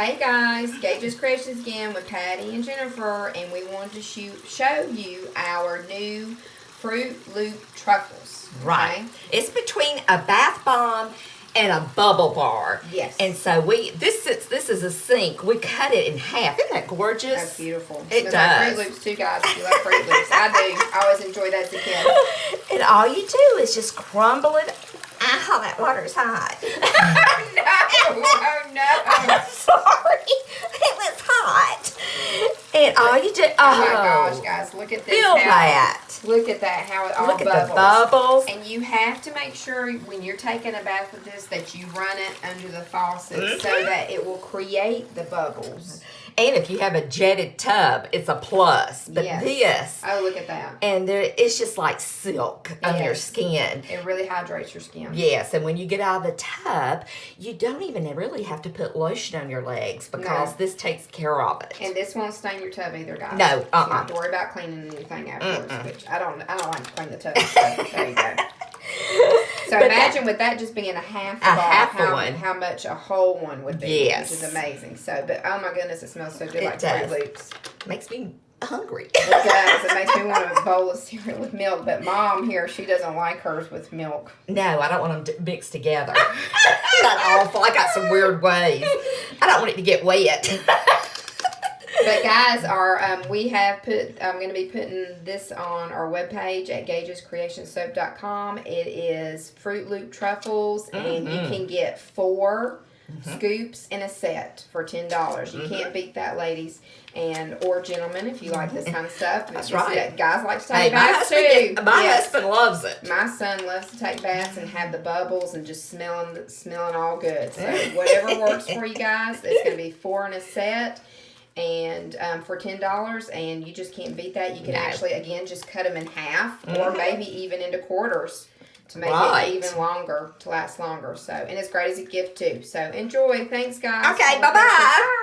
Hey guys, Gage's Creations again with Patty and Jennifer, and we wanted to show you our new Fruit Loop truffles. Right. It's between a bath bomb and a bubble bar. Yes. And so this is a sink. We cut it in half. Isn't that gorgeous? That's beautiful. It does. Like Fruit Loops too, guys. If you love Fruit Loops, I do. I always enjoy that as a kid. And all you do is just crumble it. Ow, that water's hot. Oh no! I'm sorry. It was hot. And all you do, Oh my gosh, guys, look at this. Feel that. Look at that, how it all Look bubbles. at the bubbles. And you have to make sure when you're taking a bath with this that you run it under the faucet so that it will create the bubbles. And if you have a jetted tub, it's a plus. But Yes. Oh, look at that. And it's just like silk on your skin. It really hydrates your skin. Yes, and when you get out of the tub, you don't even really have to put lotion on your legs because this takes care of it. And this won't stain your tub either, guys. No, So you don't have to worry about cleaning anything afterwards, which I don't like to clean the tub. So there you go. So imagine with that just being a half one, how much a whole one would be, which is amazing. So, but oh my goodness, it smells so good, like Fruit Loops. Makes me hungry. It does. It makes me want a bowl of cereal with milk. But Mom here, she doesn't like hers with milk. No, I don't want them mixed together. That's awful. I got some weird ways. I don't want it to get wet. But guys, I'm going to be putting this on our webpage at gagescreationsoap.com. It is Fruit Loop truffles, and you can get 4 scoops in a set for $10. You can't beat that, ladies or gentlemen, if you like this kind of stuff. That's right. Guys like to take baths too. My husband loves it. My son loves to take baths and have the bubbles and just smelling all good. So whatever works for you guys, it's going to be 4 in a set. And for $10, and you just can't beat that. You can actually, again, just cut them in half or maybe even into quarters to make it even longer, to last longer. So, and it's great as a gift too. So enjoy. Thanks, guys. Okay, bye-bye.